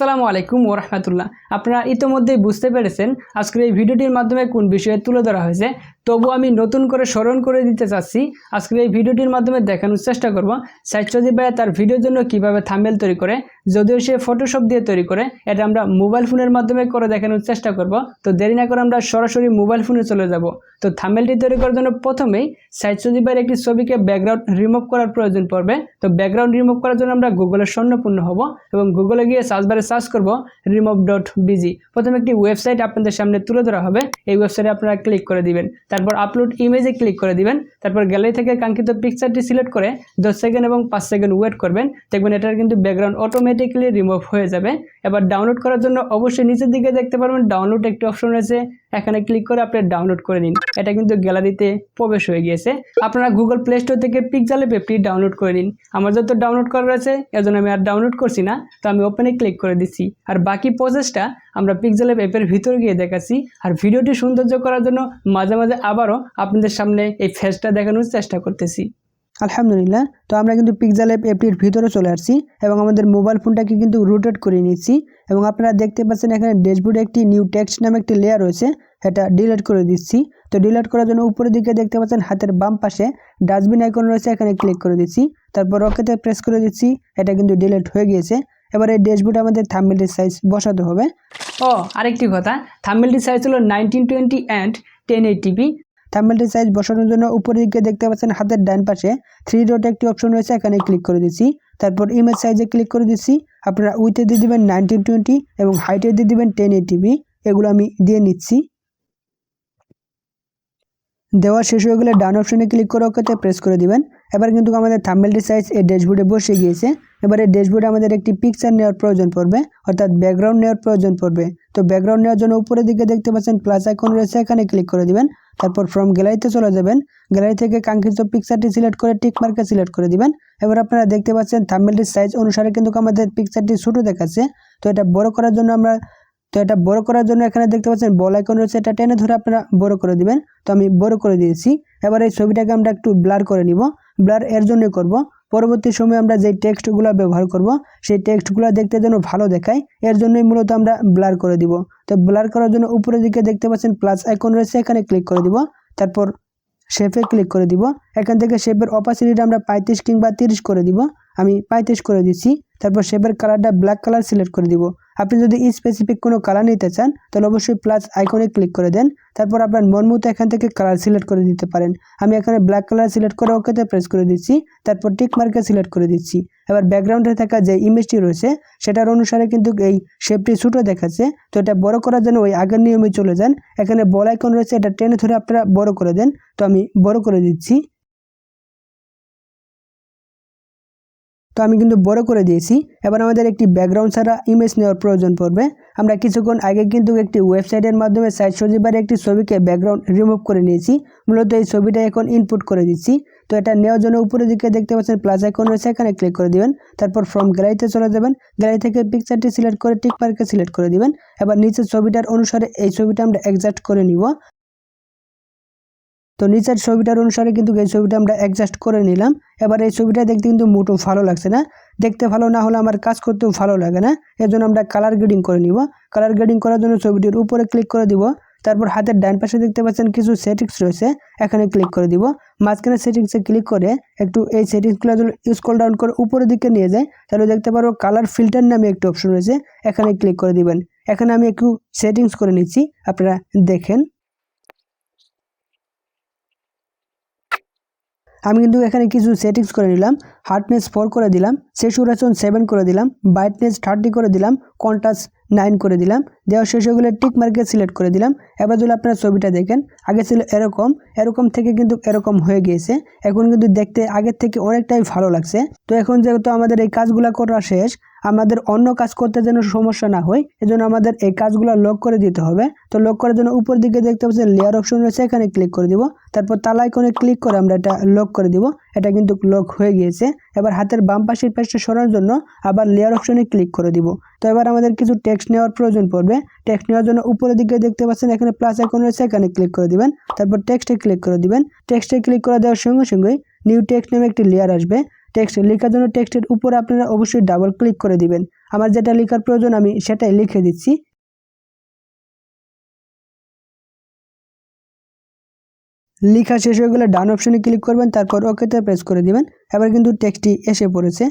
আসসালামু আলাইকুম ওয়া রাহমাতুল্লাহ। আপনারা ইতোমধ্যেই বুঝতে পেরেছেন আজকের এই ভিডিওটির মাধ্যমে কোন বিষয়ে তুলে ধরা হয়েছে। তবু আমি নতুন করে স্মরণ করে দিতে চাচ্ছি, আজকের এই ভিডিওটির মাধ্যমে দেখানোর চেষ্টা করব সাইদসজীব ভাই তার ভিডিওর জন্য কিভাবে থাম্বনেল তৈরি করে। যদিও সে ফটোশপ দিয়ে তৈরি করে, এটা আমরা মোবাইল ফোনের মাধ্যমে করে দেখানোর চেষ্টা করব। তো দেরি না করে আমরা সরাসরি মোবাইল ফোনে চলে যাব। তো থাম্বনেলটি তৈরি করার জন্য প্রথমেই সাইদসজীব ভাইয়ের একটি ছবিকে ব্যাকগ্রাউন্ড রিমুভ করার প্রয়োজন পড়বে। তো ব্যাকগ্রাউন্ড রিমুভ করার জন্য আমরা গুগলের স্বর্ণপূর্ণ হব এবং গুগলে গিয়ে সার্চ বারে সার্চ করব remove.bg। প্রথমে একটি ওয়েবসাইট আপনাদের সামনে তুলে ধরা হবে, এই ওয়েবসাইটে আপনারা ক্লিক করে দিবেন। তারপর আপলোড ইমেজে ক্লিক করে দিবেন। তারপর গ্যালারি থেকে কাঙ্ক্ষিত পিকচারটি সিলেক্ট করে 10 সেকেন্ড এবং 5 সেকেন্ড ওয়েট করবেন। দেখবেন এটার কিন্তু ব্যাকগ্রাউন্ড অটোমেটিক্যালি রিমুভ হয়ে যাবে। এবার ডাউনলোড করার জন্য অবশ্যই নিচের দিকে দেখতে পারবেন ডাউনলোড একটি অপশন রয়েছে, এখানে ক্লিক করে আপনি ডাউনলোড করে নিন। এটা কিন্তু গ্যালারিতে প্রবেশ হয়ে গিয়েছে। আপনারা গুগল প্লে স্টোর থেকে পিক্সেলঅ্যাপ অ্যাপটি ডাউনলোড করে নিন। আমার যত ডাউনলোড করা রয়েছে এজন্য আমি আর ডাউনলোড করছি না, তো আমি ওপেনে ক্লিক করে দিচ্ছি। আর বাকি প্রসেসটা আমরা পিক্সেলঅ্যাপ অ্যাপের ভিতরে গিয়ে দেখাচ্ছি। আর ভিডিওটি সৌন্দর্য করার জন্য মাঝে মাঝে আবারও আপনাদের সামনে এই ফেসটা দেখানোর চেষ্টা করতেছি। আলহামদুলিল্লাহ, তো আমরা কিন্তু পিক্সেলঅ্যাপ অ্যাপটির ভিতরে চলে আসছি এবং আমাদের মোবাইল ফোনটাকে কিন্তু রোটেট করে নিচ্ছি। এবং আপনারা দেখতে পাচ্ছেন এখানে ড্যাশবোর্ডে একটি নিউ টেক্সট নামে একটি লেয়ার রয়েছে, এটা ডিলিট করে দিচ্ছি। তো ডিলিট করার জন্য উপরের দিকে দেখতে পাচ্ছেন হাতের বাম পাশে ডাস্টবিন আইকন রয়েছে, এখানে ক্লিক করে দিচ্ছি। তারপর ওকেতে প্রেস করে দিচ্ছি, এটা কিন্তু ডিলিট হয়ে গিয়েছে। এবার এই ড্যাশবোর্ডে আমাদের থাম্বনেলের সাইজ বসাতে হবে। আরেকটি কথা, থাম্বনেলটির সাইজ হলো 1920 and 1080p। থাম্বনেলটির সাইজ বসানোর জন্য উপরের দিকে দেখতে পাচ্ছেন হাতের ডান পাশে 3 ডট একটি অপশন রয়েছে, এখানে ক্লিক করে দিচ্ছি। তারপর ইমেজ সাইজে ক্লিক করে দিচ্ছি। আপনারা উইথে দিয়ে দিবেন 1920 এবং হাইটে দিয়ে দিবেন 1080p। এগুলো আমি দিয়ে নিচ্ছি। দেওয়া শেষ হয়ে গেলে ডান অপশনে ক্লিক করে ওকেতে প্রেস করে দিবেন। এবার কিন্তু আমাদের থাম্বনেলটির সাইজ এই ড্যাশবোর্ডে বসে গিয়েছে। এবারে ড্যাশবোর্ডে আমাদের একটি পিকচার নেওয়ার প্রয়োজন পড়বে, অর্থাৎ ব্যাকগ্রাউন্ড নেওয়ার প্রয়োজন পড়বে। তো ব্যাকগ্রাউন্ড নেওয়ার জন্য উপরের দিকে দেখতে পাচ্ছেন প্লাস আইকন রয়েছে, এখানে ক্লিক করে দিবেন। তারপর ফ্রম গ্যালারিতে চলে যাবেন। গ্যালারি থেকে কাঙ্ক্ষিত পিকচারটি সিলেক্ট করে টিক মার্কে সিলেক্ট করে দিবেন। এবার আপনারা দেখতে পাচ্ছেন থাম্বনেলটির সাইজ অনুসারে কিন্তু আমাদের পিকচারটি ছোট দেখাচ্ছে। তো এটা বড় করার জন্য এখানে দেখতে পাচ্ছেন বল আইকন রয়েছে, এটা টেনে ধরে আপনারা বড় করে দিবেন। তো আমি বড় করে দিয়েছি। এবার এই ছবিটাকে আমরা একটু ব্লার করে নিব। ব্লার এর জন্য করব, পরবর্তী সময়ে আমরা যে টেক্সটগুলো ব্যবহার করব সেই টেক্সটগুলো দেখতে যেন ভালো দেখায়, এর জন্যই মূলত আমরা ব্লার করে দিব। তো ব্লার করার জন্য উপরের দিকে দেখতে পাচ্ছেন প্লাস আইকন রয়েছে, এখানে ক্লিক করে দিব। তারপর শেপে ক্লিক করে দিব। এখান থেকে শেপের অপাসিটিটা আমরা 35 কিংবা 30 করে দিব। আমি 35 করে দিচ্ছি। তারপর শেপের কালারটা ব্ল্যাক কালার সিলেক্ট করে দিব। আপনি যদি স্পেসিফিক কোনো কালার নিতে চান তাহলে অবশ্যই প্লাস আইকনে ক্লিক করে দেন। তারপর আপনার মন মতো এখান থেকে কালার সিলেক্ট করে দিতে পারেন। আমি এখানে ব্ল্যাক কালার সিলেক্ট করে ওকেতে প্রেস করে দিচ্ছি। তারপর টিক মার্কে সিলেক্ট করে দিচ্ছি। এবার ব্যাকগ্রাউন্ডে থাকা যে ইমেজটি রয়েছে সেটার অনুসারে কিন্তু এই শেপটি ছোটো দেখাচ্ছে। তো এটা বড় করার জন্য ওই আগের নিয়মে চলে যান। এখানে বল আইকন রয়েছে, এটা টেনে ধরে আপনারা বড় করে দেন। তো আমি বড় করে দিচ্ছি। তো আমি কিন্তু বড় করে দিয়েছি। এবার আমাদের একটি ব্যাকগ্রাউন্ড ছাড়া ইমেজ নেওয়ার প্রয়োজন পড়বে। আমরা কিছুক্ষণ আগে কিন্তু একটি ওয়েবসাইটের মাধ্যমে সাইদসজীব ভাইয়ের একটি ছবিকে ব্যাকগ্রাউন্ড রিমুভ করে নিয়েছি। মূলত এই ছবিটা এখন ইনপুট করে দিচ্ছি। তো এটা নেওয়ার জন্য উপরের দিকে দেখতে পাচ্ছেন প্লাস আইকন রয়েছে, এখানে ক্লিক করে দিবেন। তারপর ফ্রম গ্যালারিতে চলে যাবেন। গ্যালারি থেকে পিকচারটি সিলেক্ট করে টিক মার্কে সিলেক্ট করে দিবেন। এবার নিচের ছবিটার অনুসারে এই ছবিটা আমরা অ্যাডজাস্ট করে নিব। তো নিচের ছবিটার অনুসারে কিন্তু এই ছবিটা আমরা অ্যাডজাস্ট করে নিলাম। এবার এই ছবিটা দেখতে কিন্তু মোটেও ভালো লাগছে না। দেখতে ভালো না হলে আমার কাজ করতেও ভালো লাগে না, এর জন্য আমরা কালার গ্রেডিং করে নিব। কালার গ্রেডিং করার জন্য ছবিটির উপরে ক্লিক করে দিব। তারপর হাতের ডান পাশে দেখতে পাচ্ছেন কিছু সেটিংস রয়েছে, এখানে ক্লিক করে দিব। মাঝখানে সেটিংসে ক্লিক করে একটু এই সেটিংসগুলো যদি স্ক্রল ডাউন করে উপরের দিকে নিয়ে যায় তাহলে দেখতে পারবো কালার ফিল্টার নামে একটি অপশন রয়েছে, এখানে ক্লিক করে দিবেন। এখানে আমি একটু সেটিংস করে নিচ্ছি, আপনারা দেখেন। আমি কিন্তু এখানে কিছু সেটিংস করে নিলাম। হার্ডনেস 4 করে দিলাম, স্যাচুরেশন 7 করে দিলাম, ব্রাইটনেস 30 করে দিলাম, কন্ট্রাস্ট 9 করে দিলাম। দেওয়া শেষ হয়ে গেলে টিক মার্কে সিলেক্ট করে দিলাম। এবার যদি আপনারা ছবিটা দেখেন, আগে ছিল এরকম থেকে কিন্তু এরকম হয়ে গিয়েছে। এখন কিন্তু দেখতে আগের থেকে অনেকটাই ভালো লাগছে। তো এখন যেহেতু আমাদের এই কাজগুলো করা শেষ, আমাদের অন্য কাজ করতে যেন সমস্যা না হয় এজন্য আমাদের এই কাজগুলো লক করে দিতে হবে। তো লক করার জন্য উপর দিকে দেখতে পাচ্ছেন লেয়ার অপশন রয়েছে, এখানে ক্লিক করে দিব। তারপর তালা আইকনে ক্লিক করে আমরা এটা লক করে দিব। এটা কিন্তু লক হয়ে গিয়েছে। এবার হাতের বাম পাশের পাশে সরানোর জন্য আবার লেয়ার অপশনে ক্লিক করে দিব। তো এবার আমাদের কিছু টেক্সট নেওয়ার প্রয়োজন পড়বে। টেক্সট নেওয়ার জন্য উপরের দিকে দেখতে পাচ্ছেন এখানে প্লাস আইকন রয়েছে, এখানে ক্লিক করে দিবেন। তারপর টেক্সটে ক্লিক করে দিবেন। টেক্সটে ক্লিক করে দেওয়ার সঙ্গে সঙ্গেই নিউ টেক্সট নামে একটি লেয়ার আসবে। টেক্সট লেখার জন্য টেক্সটের উপরে আপনারা অবশ্যই ডাবল ক্লিক করে দিবেন। আমার যেটা লেখার প্রয়োজন আমি সেটাই লিখে দিচ্ছি। লেখা শেষ হয়ে গেলে ডান অপশনে ক্লিক করবেন, তারপর ওকেতে প্রেস করে দিবেন। এবার কিন্তু টেক্সটটি এসে পড়েছে।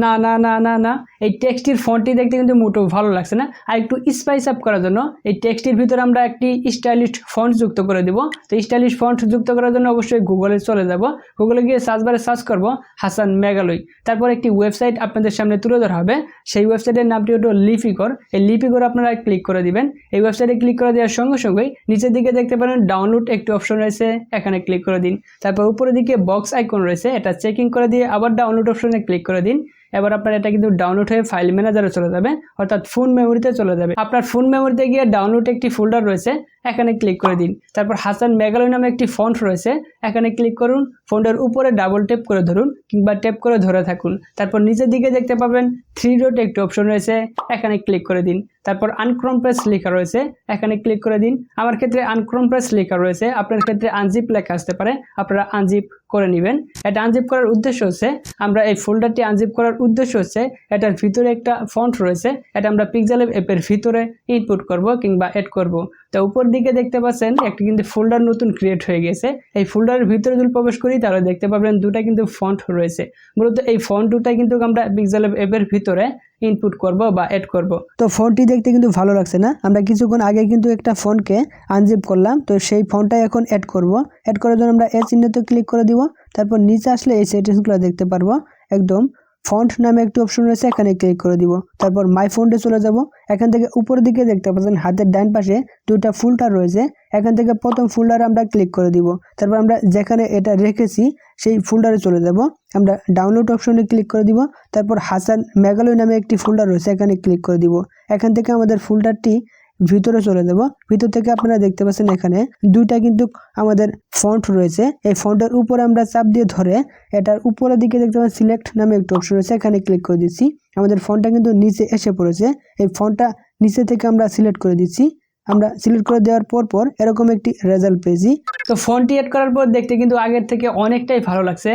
না না না না না, এই টেক্সটির ফন্টটি দেখতে কিন্তু মোটেও ভালো লাগছে না। আর একটু স্পাইস আপ করার জন্য এই টেক্সটির ভিতরে আমরা একটি স্টাইলিশ ফন্ট যুক্ত করে দেব। তো স্টাইলিশ ফন্ট যুক্ত করার জন্য অবশ্যই গুগলে চলে যাব। গুগলে গিয়ে সার্চ বারে সার্চ করব হাসান মেঘালয়। তারপর একটি ওয়েবসাইট আপনাদের সামনে তুলে ধরা হবে। সেই ওয়েবসাইটের নামটি হলো লিপিকর। এই লিপিকর আপনারা ক্লিক করে দিবেন। এই ওয়েবসাইটে ক্লিক করে দেওয়ার সঙ্গে সঙ্গেই নিচের দিকে দেখতে পারেন ডাউনলোড একটি অপশন রয়েছে, এখানে ক্লিক করে দিন। তারপর উপরের দিকে বক্স আইকন রয়েছে, এটা চেকিং করে দিয়ে আবার ডাউনলোড অপশনে ক্লিক করে দিন। এবার আপনার এটা কিন্তু ডাউনলোড হয়ে ফাইল ম্যানেজারে চলে যাবে, অর্থাৎ ফোন মেমোরিতে চলে যাবে। আপনার ফোন মেমোরিতে গিয়ে ডাউনলোড একটি ফোল্ডার রয়েছে, এখানে ক্লিক করে দিন। তারপর হাসান মেঘালয় নামে একটি ফন্ট রয়েছে, এখানে ক্লিক করুন। ফন্টের উপরে ডাবল ট্যাপ করে ধরুন কিংবা ট্যাপ করে ধরে থাকুন। তারপর নিচের দিকে দেখতে পাবেন 3 ডট একটি অপশন রয়েছে, এখানে ক্লিক করে দিন। তারপর আনকম্প্রেস লেখা রয়েছে, এখানে ক্লিক করে দিন। আমার ক্ষেত্রে আনকম্প্রেস লেখা রয়েছে, আপনার ক্ষেত্রে আনজিপ লেখা আসতে পারে, আপনারা আনজিপ করে নেবেন। এটা আনজিপ করার উদ্দেশ্য হচ্ছে, আমরা এই ফোল্ডারটি আনজিপ করার উদ্দেশ্য হচ্ছে এটার ভিতরে একটা ফন্ট রয়েছে, এটা আমরা পিক্সেলব অ্যাপের ভিতরে ইনপুট করব কিংবা অ্যাড করব। তো উপর দিকে দেখতে পাচ্ছেন একটা কিন্তু ফোল্ডার নতুন ক্রিয়েট হয়ে গেছে। এই ফোল্ডারের ভিতরে যদি প্রবেশ করি তাহলে দেখতে পাবেন দুটা কিন্তু ফন্ট রয়েছে। মূলত এই ফন্ট দুটা কিন্তু আমরা পিক্সেলব অ্যাপের ভিতরে ইনপুট করব বা অ্যাড করব। তো ফন্টটি দেখতে কিন্তু ভালো লাগছে না? আমরা কিছুক্ষণ আগে কিন্তু একটা ফন্টকে আনজিপ করলাম, তো সেই ফন্টটাই এখন অ্যাড করব। অ্যাড করার জন্য আমরা এই চিহ্নতে ক্লিক করে দিব। তারপর নিচে আসলে এই সেটিংসগুলো দেখতে পারবো। একদম ফন্ট নামে একটি অপশন রয়েছে, এখানে ক্লিক করে দিব। তারপর মাই ফন্টে চলে যাব। এখান থেকে উপরের দিকে দেখতে পাচ্ছেন হাতের ডান পাশে দুইটা ফোল্ডার রয়েছে, এখান থেকে প্রথম ফোল্ডারে আমরা ক্লিক করে দিব। তারপর আমরা যেখানে এটা রেখেছি সেই ফোল্ডারে চলে যাব। আমরা ডাউনলোড অপশনে ক্লিক করে দিব। তারপর হাসান মেঘালয় নামে একটি ফোল্ডার রয়েছে, এখানে ক্লিক করে দিব। এখান থেকে আমাদের ফোল্ডারটি ভিতরে চলে যাব। ভিতর থেকে আপনারা দেখতে পাচ্ছেন এখানে দুইটা কিন্তু আমাদের ফন্ট রয়েছে। এই ফন্টের উপরে আমরা চাপ দিয়ে ধরে এটার উপরের দিকে দেখতে পাচ্ছেন সিলেক্ট নামে একটা অপশন রয়েছে, এখানে ক্লিক করে দিচ্ছি। আমাদের ফন্টটা কিন্তু নিচে এসে পড়েছে। এই ফন্টটা নিচে থেকে আমরা সিলেক্ট করে দিচ্ছি। আমরা সিলেক্ট করে দেওয়ার পর এরকম একটি রেজাল্ট পেয়েছি। তো ফন্টটি অ্যাড করার পর দেখতে কিন্তু আগের থেকে অনেকটাই ভালো লাগছে,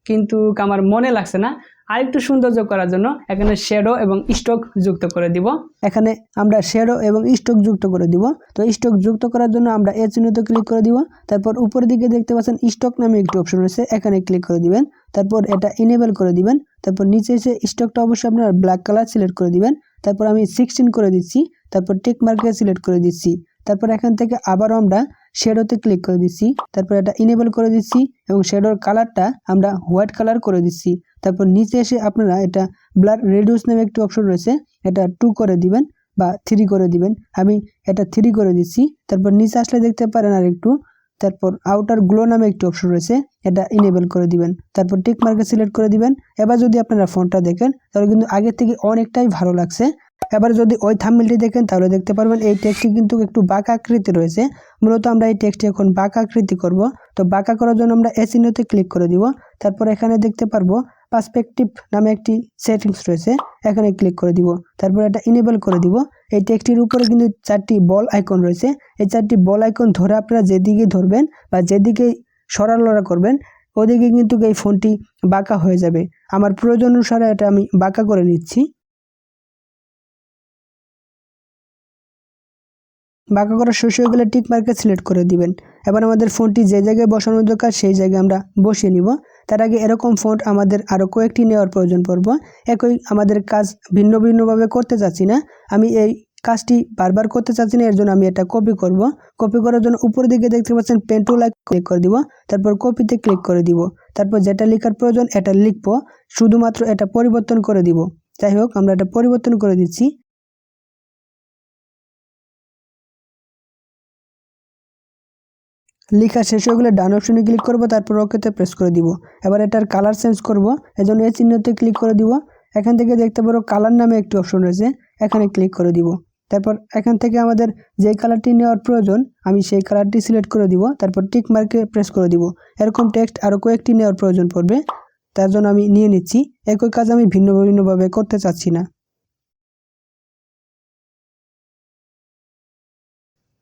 কিন্তু আমার মনে লাগছে না। আরেকটু সৌন্দর্য করার জন্য এখানে শ্যাডো এবং স্ট্রোক যুক্ত করে দিব। এখানে আমরা শ্যাডো এবং স্ট্রোক যুক্ত করে দিব। তো স্ট্রোক যুক্ত করার জন্য আমরা এই চিহ্নতে ক্লিক করে দিব। তারপর উপরের দিকে দেখতে পাচ্ছেন স্ট্রোক নামে একটি অপশন রয়েছে, এখানে ক্লিক করে দিবেন। তারপর এটা ইনেবল করে দিবেন। তারপর নিচে এসে স্ট্রোকটা অবশ্যই আপনারা ব্ল্যাক কালার সিলেক্ট করে দিবেন। তারপর আমি 16 করে দিচ্ছি। তারপর টিক মার্কে সিলেক্ট করে দিচ্ছি। তারপর এখান থেকে আবারও আমরা শ্যাডোতে ক্লিক করে দিচ্ছি। তারপর এটা ইনেবল করে দিচ্ছি এবং শ্যাডোর কালারটা আমরা হোয়াইট কালার করে দিচ্ছি। তারপর নিচে এসে আপনারা এটা ব্লার রিডিউস নামে একটি অপশন রয়েছে, এটা 2 করে দিবেন বা 3 করে দিবেন। আমি এটা 3 করে দিচ্ছি। তারপর নিচে আসলে দেখতে পারেন আর একটু, তারপর আউটার গ্লো নামে একটি অপশন রয়েছে, এটা ইনেবল করে দিবেন। তারপর টিক মার্কে সিলেক্ট করে দিবেন। এবার যদি আপনারা ফন্টটা দেখেন তাহলে কিন্তু আগের থেকে অনেকটাই ভালো লাগছে। এবার যদি ওই থাম্বনেলটি দেখেন তাহলে দেখতে পারবেন এই টেক্সটটি কিন্তু একটু বাঁকা আকৃতি রয়েছে। মূলত আমরা এই টেক্সটটি এখন বাঁকা আকৃতি করব। তো বাঁকা করার জন্য আমরা এই চিহ্নতে ক্লিক করে দিব। তারপর এখানে দেখতে পারবো পার্সপেক্টিভ নামে একটি সেটিংস রয়েছে, এখানে ক্লিক করে দিব। তারপর এটা ইনেবল করে দিব। এই টেক্সটির উপরে কিন্তু 4টি বল আইকন রয়েছে। এই 4টি বল আইকন ধরে আপনারা যেদিকে ধরবেন বা যেদিকে সরালড়া করবেন ওদিকে কিন্তু এই ফোনটি বাঁকা হয়ে যাবে। আমার প্রয়োজন অনুসারে এটা আমি বাঁকা করে নিচ্ছি। বাঁকা করা শেষ হয়ে গেলে টিক মার্কে সিলেক্ট করে দিবেন। এবার আমাদের ফোনটি যে জায়গায় বসানোর দরকার সেই জায়গায় আমরা বসিয়ে নিব। তার আগে এরকম ফন্ট আমাদের আরও কয়েকটি নেওয়ার প্রয়োজন পড়বে। একই আমাদের কাজ ভিন্ন ভিন্নভাবে করতে চাচ্ছি না, আমি এই কাজটি বারবার করতে চাচ্ছি না, এর জন্য আমি এটা কপি করব। কপি করার জন্য উপরের দিকে দেখতে পাচ্ছেন পেন টুল ক্লিক করে দিব। তারপর কপিতে ক্লিক করে দিব। তারপর যেটা লেখার প্রয়োজন এটা লিখব, শুধুমাত্র এটা পরিবর্তন করে দিব। যাই হোক আমরা এটা পরিবর্তন করে দিচ্ছি। লেখা শেষ হয়ে গেলে ডান অপশনে ক্লিক করব, তারপর ওকেতে প্রেস করে দিব। এবার এটার কালার চেঞ্জ করব, এজন্য এই চিহ্নতে ক্লিক করে দিব। এখান থেকে দেখতে পারো কালার নামে একটি অপশন রয়েছে, এখানে ক্লিক করে দিব। তারপর এখান থেকে আমাদের যে কালারটি নেওয়ার প্রয়োজন আমি সেই কালারটি সিলেক্ট করে দিব। তারপর টিক মার্কে প্রেস করে দিব। এরকম টেক্সট আরও কয়েকটি নেওয়ার প্রয়োজন পড়বে, তার জন্য আমি নিয়ে নিচ্ছি। একই কাজ আমি ভিন্ন ভিন্নভাবে করতে চাচ্ছি না।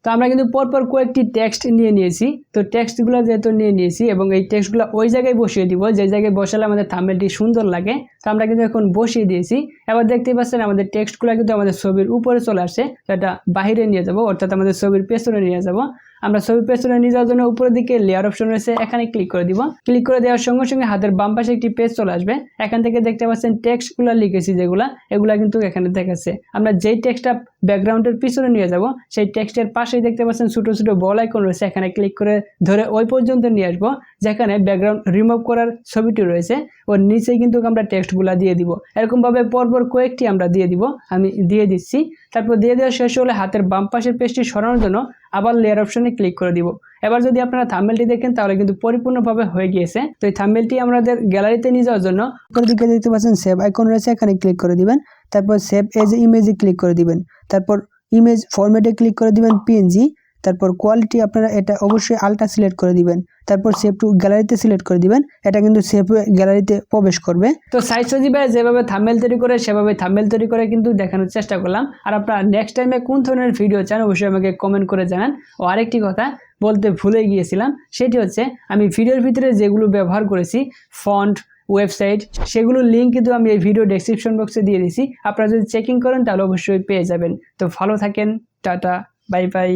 তো আমরা কিন্তু পরপর কয়েকটি টেক্সট নিয়ে নিয়েছি। তো টেক্সটগুলো যেহেতু নিয়ে নিয়েছি এবং এই টেক্সটগুলো ওই জায়গায় বসিয়ে দিব যে জায়গায় বসালে আমাদের থাম্বনেলটি সুন্দর লাগে। তো আমরা কিন্তু এখন বসিয়ে দিয়েছি। এবার দেখতেই পাচ্ছেন আমাদের টেক্সটগুলো কিন্তু আমাদের ছবির উপরে চলে আসছে। তো এটা বাহিরে নিয়ে যাব, অর্থাৎ আমাদের ছবির পেছনে নিয়ে যাব। আমরা ছবির পেছনে নিয়ে যাওয়ার জন্য উপরের দিকে লেয়ার অপশন রয়েছে, এখানে ক্লিক করে দিব। ক্লিক করে দেওয়ার সঙ্গে সঙ্গে হাতের বাম পাশে একটি পেজ চলে আসবে। এখান থেকে দেখতে পাচ্ছেন টেক্সটগুলো লিখেছি যেগুলা, এগুলা কিন্তু এখানে দেখাচ্ছে। আমরা যেই টেক্সটটা ব্যাকগ্রাউন্ডের পিছনে নিয়ে যাব সেই টেক্সটের পাশেই দেখতে পাচ্ছেন ছোট ছোট বল আইকন রয়েছে, এখানে ক্লিক করে ধরে ওই পর্যন্ত নিয়ে আসবো যেখানে ব্যাকগ্রাউন্ড রিমুভ করার ছবিটি রয়েছে। ওর নিচেই কিন্তু আমরা টেক্সটগুলো দিয়ে দিব। এরকমভাবে পরপর কয়েকটি আমরা দিয়ে দিব, আমি দিয়ে দিচ্ছি। তারপর দিয়ে দেওয়া শেষ হলে হাতের বাম পাশের পেজটি সরানোর জন্য আবার লেয়ার অপশনে ক্লিক করে দিব। এবার যদি আপনারা থাম্বনেলটি দেখেন তাহলে কিন্তু পরিপূর্ণভাবে হয়ে গিয়েছে। তো এই থাম্বনেলটি আমাদের গ্যালারিতে নিয়ে যাওয়ার জন্য উপরের দিকে দেখতে পাচ্ছেন সেভ আইকন রয়েছে, এখানে ক্লিক করে দিবেন। তারপর সেভ এজ ইমেজে ক্লিক করে দিবেন। তারপর ইমেজ ফরম্যাটে ক্লিক করে দিবেন পিএনজি। তারপর কোয়ালিটি আপনারা এটা অবশ্যই আলট্রা সিলেক্ট করে দিবেন। তারপর সেভ টু গ্যালারিতে সিলেক্ট করে দিবেন, এটা কিন্তু সেভ হয়ে গ্যালারিতে প্রবেশ করবে। তো সাইজ সজীব ভাই যেভাবে থাম্বনেল তৈরি করে সেভাবে থাম্বনেল তৈরি করে কিন্তু দেখানোর চেষ্টা করলাম। আর আপনারা নেক্সট টাইমে কোন ধরনের ভিডিও চান অবশ্যই আমাকে কমেন্ট করে জানান। ও আরেকটি কথা বলতে ভুলে গিয়েছিলাম, সেটি হচ্ছে আমি ভিডিওর ভিতরে যেগুলো ব্যবহার করেছি ফন্ট, ওয়েবসাইট, সেগুলোর লিঙ্ক কিন্তু আমি এই ভিডিও ডেসক্রিপশন বক্সে দিয়ে দিয়েছি। আপনারা যদি চেকিং করেন তাহলে অবশ্যই পেয়ে যাবেন। তো ভালো থাকেন, টাটা, বাই বাই।